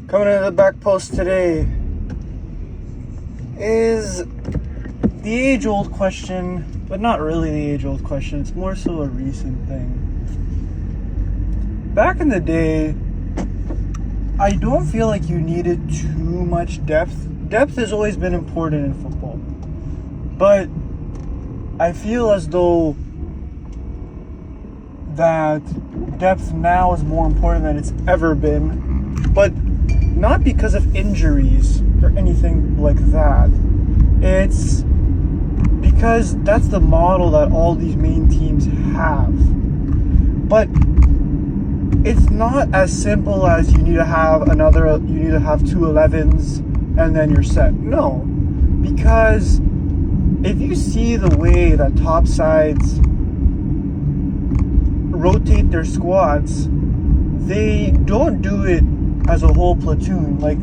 Coming into the back post today is the age-old question, but not really the age-old question. It's more so a recent thing. Back in the day, I don't feel like you needed too much depth. Depth has always been important in football. But I feel as though that depth now is more important than it's ever been. But not because of injuries or anything like that. It's because that's the model that all these main teams have. But it's not as simple as you need to have two 11s and then you're set. No, because if you see the way that top sides rotate their squads, they don't do it as a whole platoon. Like,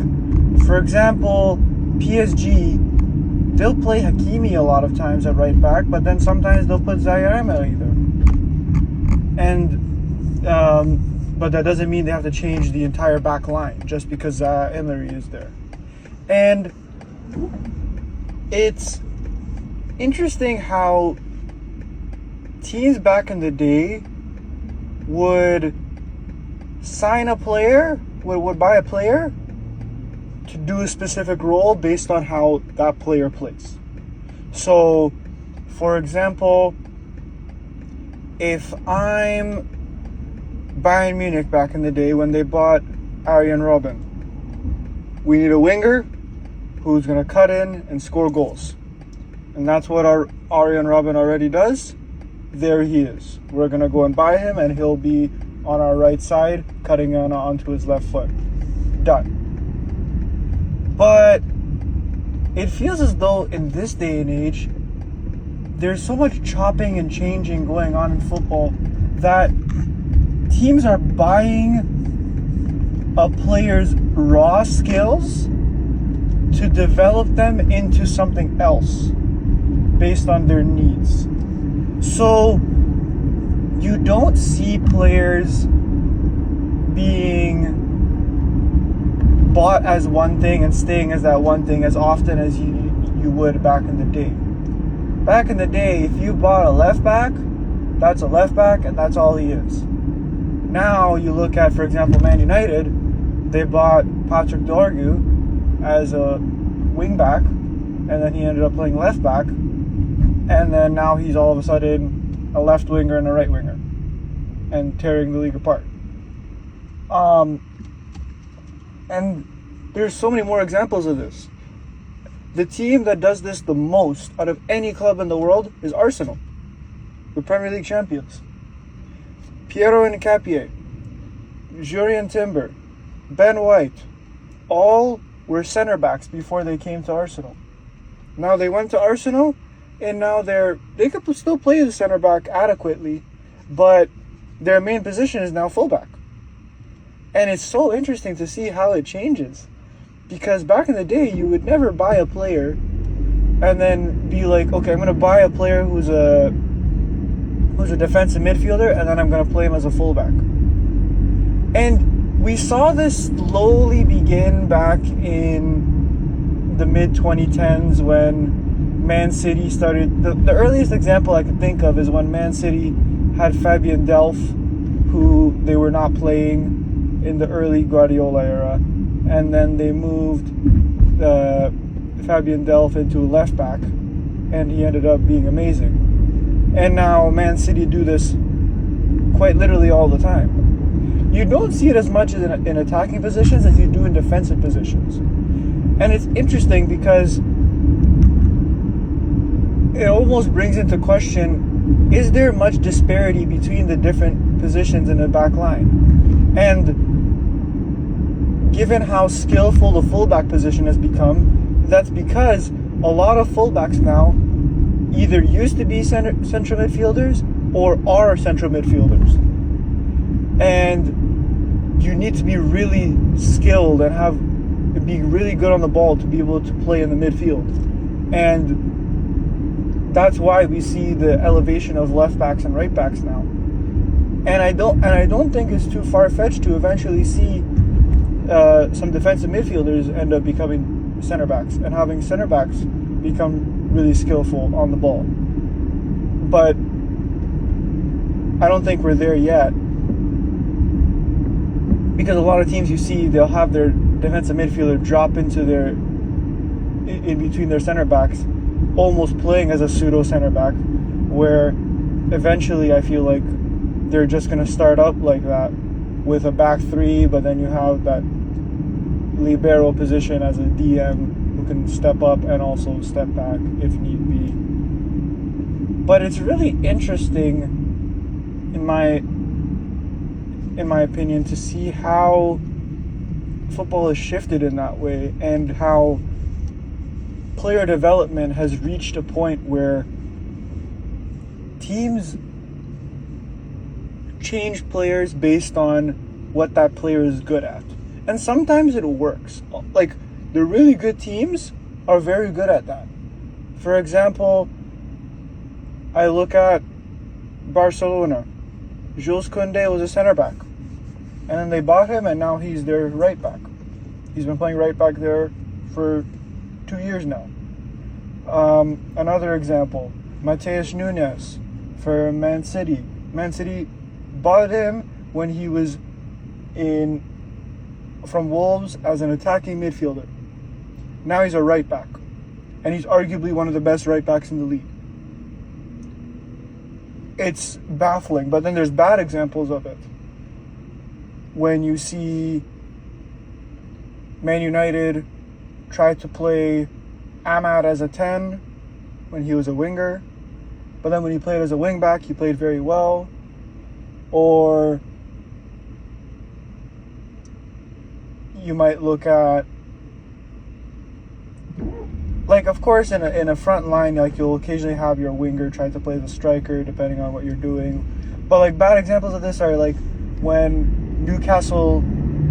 for example, PSG, they'll play Hakimi a lot of times at right back, but then sometimes they'll put Zaire Emery there. And but that doesn't mean they have to change the entire back line just because Emery is there. And it's interesting how teams back in the day would sign a player, would buy a player to do a specific role based on how that player plays. So, for example, if I'm Bayern Munich back in the day when they bought Arjen Robben, we need a winger who's going to cut in and score goals. And that's what our Arjen Robben already does. There he is. We're going to go and buy him, and he'll be on our right side, cutting onto his left foot. Done. But it feels as though in this day and age, there's so much chopping and changing going on in football that teams are buying a player's raw skills to develop them into something else based on their needs. So you don't see players being bought as one thing and staying as that one thing as often as you would back in the day. Back in the day, if you bought a left back, that's a left back and that's all he is. Now you look at, for example, Man United, they bought Patrick Dorgu as a wing back, and then he ended up playing left back, and then now he's all of a sudden a left winger and a right winger and tearing the league apart. And there's so many more examples of this. The team that does this the most out of any club in the world is Arsenal, the Premier League champions. Piero Hincapié, Jurrien Timber, Ben White, all were center backs before they came to Arsenal. Now they went to Arsenal, and now they could still play the center back adequately, but their main position is now fullback. And it's so interesting to see how it changes, because back in the day you would never buy a player and then be like, okay, I'm going to buy a player who's a defensive midfielder, and then I'm going to play him as a fullback. And we saw this slowly begin back in the mid-2010s when Man City started. The earliest example I could think of is when Man City had Fabian Delph, who they were not playing in the early Guardiola era, and then they moved Fabian Delph into left back, and he ended up being amazing. And now Man City do this quite literally all the time. You don't see it as much in attacking positions as you do in defensive positions. And it's interesting because it almost brings into question, is there much disparity between the different positions in the back line? And given how skillful the fullback position has become, that's because a lot of fullbacks now either used to be central midfielders or are central midfielders. And you need to be really skilled and be really good on the ball to be able to play in the midfield. And that's why we see the elevation of left backs and right backs now. And I don't think it's too far-fetched to eventually see some defensive midfielders end up becoming center backs, and having center backs become really skillful on the ball. But I don't think we're there yet, because a lot of teams you see, they'll have their defensive midfielder drop into in between their center backs, almost playing as a pseudo center back, where eventually I feel like they're just going to start up like that with a back three, but then you have that libero position as a DM who can step up and also step back if need be. But it's really interesting, in my opinion, to see how football has shifted in that way, and how player development has reached a point where teams change players based on what that player is good at. And sometimes it works. Like, the really good teams are very good at that. For example, I look at Barcelona. Jules Koundé was a center back, and then they bought him, and now he's their right back. He's been playing right back there for 2 years now. Another example, Matheus Nunes for Man City. Man City bought him when he was from Wolves as an attacking midfielder. Now he's a right back, and he's arguably one of the best right backs in the league. It's baffling, but then there's bad examples of it. When you see Man United try to play Ahmad as a 10 when he was a winger, but then when he played as a wing back, he played very well. Or you might look at, like, of course, in a front line, like, you'll occasionally have your winger try to play the striker, depending on what you're doing. But, like, bad examples of this are, like, when Newcastle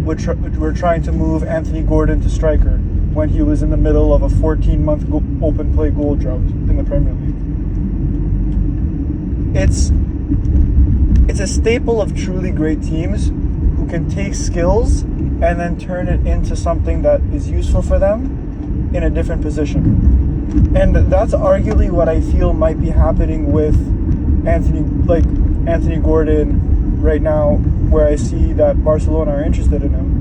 were trying to move Anthony Gordon to striker when he was in the middle of a 14-month open play goal drought in the Premier League. It's a staple of truly great teams who can take skills and then turn it into something that is useful for them in a different position. And that's arguably what I feel might be happening with Anthony Gordon right now, where I see that Barcelona are interested in him.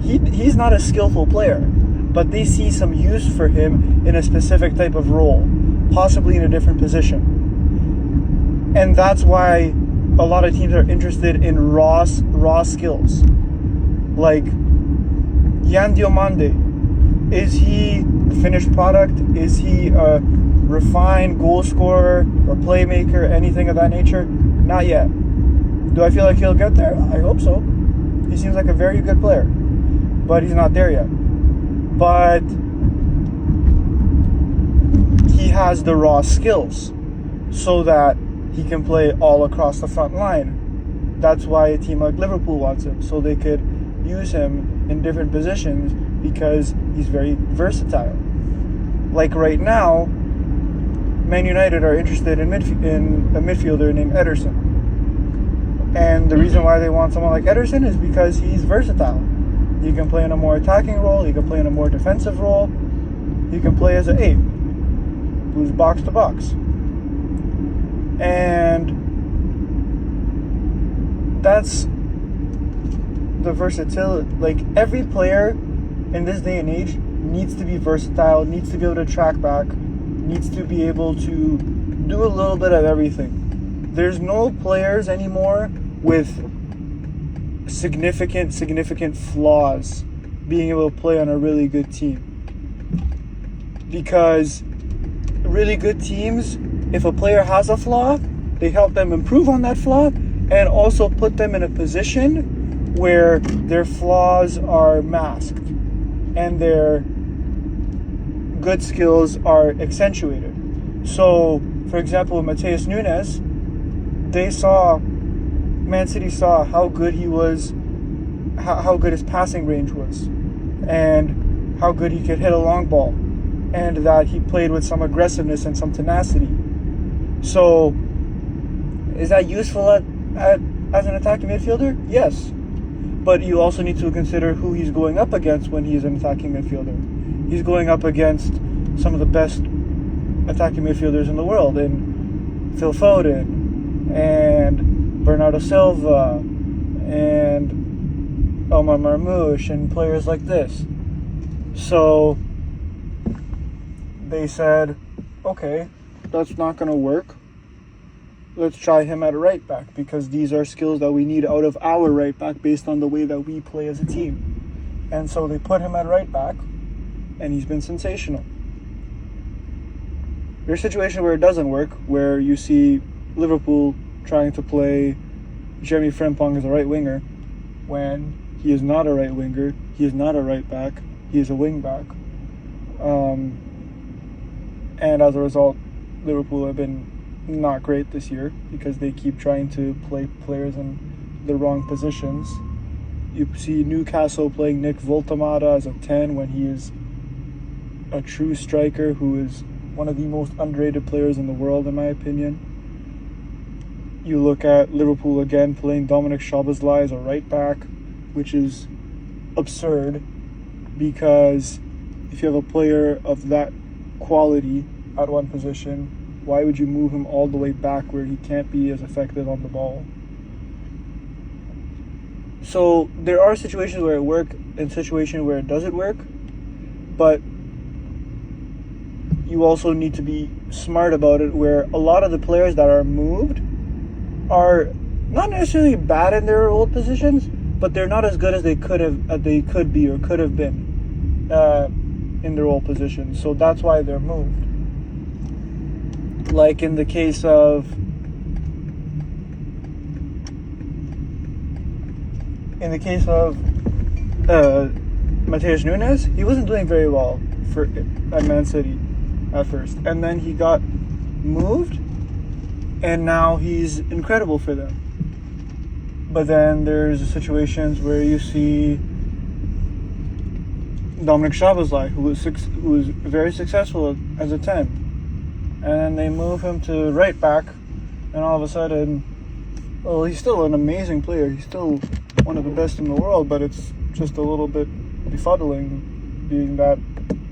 He's not a skillful player, but they see some use for him in a specific type of role, possibly in a different position. And that's why a lot of teams are interested in raw skills. Like Yan Diomande, is he the finished product? Is he a refined goal scorer or playmaker, anything of that nature? Not yet. Do I feel like he'll get there? I hope so. He seems like a very good player, but he's not there yet. But he has the raw skills so that he can play all across the front line. That's why a team like Liverpool wants him, so they could use him in different positions, because he's very versatile. Like right now, Man United are interested in a midfielder named Ederson. And the reason why they want someone like Ederson is because he's versatile. He can play in a more attacking role, he can play in a more defensive role, he can play as an 8, who's box to box. And that's the versatility. Like, every player in this day and age needs to be versatile, needs to be able to track back, needs to be able to do a little bit of everything. There's no players anymore with significant flaws being able to play on a really good team. Because really good teams, if a player has a flaw, they help them improve on that flaw and also put them in a position where their flaws are masked and their good skills are accentuated. So, for example, with Matheus Nunes, Man City saw how good he was, how good his passing range was, and how good he could hit a long ball, and that he played with some aggressiveness and some tenacity. So, is that useful as an attacking midfielder? Yes. But you also need to consider who he's going up against when he's an attacking midfielder. He's going up against some of the best attacking midfielders in the world, in Phil Foden and Bernardo Silva and Omar Marmoush and players like this. So they said, okay, that's not going to work. Let's try him at a right back, because these are skills that we need out of our right back based on the way that we play as a team. And so they put him at right back, and he's been sensational. There's a situation where it doesn't work, where you see Liverpool trying to play Jeremy Frimpong as a right winger when he is not a right winger, he is not a right back, he is a wing back. And as a result, Liverpool have been not great this year because they keep trying to play players in the wrong positions. You see Newcastle playing Nick Voltamata as a 10 when he is a true striker who is one of the most underrated players in the world, in my opinion. You look at Liverpool again playing Dominic Szoboszlai as a right back, which is absurd, because if you have a player of that quality at one position, why would you move him all the way back where he can't be as effective on the ball? So there are situations where it works and situations where it doesn't work, but you also need to be smart about it, where a lot of the players that are moved are not necessarily bad in their old positions, but they're not as good as they could be or could have been in their old positions. So that's why they're moved. Like in the case of Matheus Nunes, he wasn't doing very well at Man City at first, and then he got moved, and now he's incredible for them. But then there's situations where you see Dominic Szoboszlai, who was very successful as a 10. And then they move him to right back, and all of a sudden, well, he's still an amazing player. He's still one of the best in the world, but it's just a little bit befuddling, being that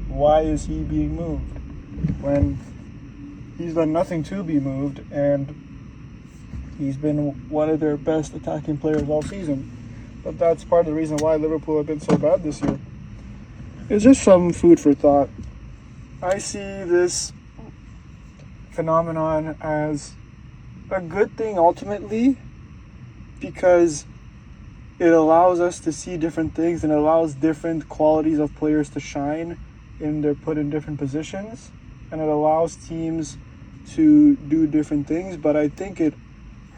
why is he being moved when he's done nothing to be moved, and he's been one of their best attacking players all season. But that's part of the reason why Liverpool have been so bad this year. It's just some food for thought. I see this phenomenon as a good thing ultimately, because it allows us to see different things and it allows different qualities of players to shine in they're put in different positions, and it allows teams to do different things. But I think it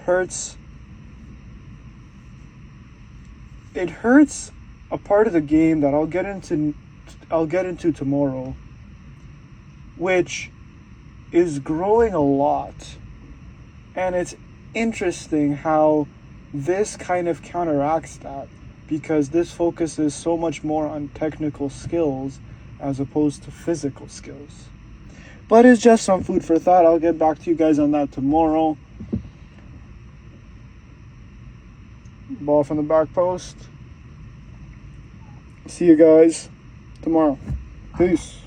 hurts a part of the game that I'll get into tomorrow, which is growing a lot. And it's interesting how this kind of counteracts that, because this focuses so much more on technical skills as opposed to physical skills. But it's just some food for thought. I'll get back to you guys on that tomorrow. Ball from the back post. See you guys tomorrow. Peace.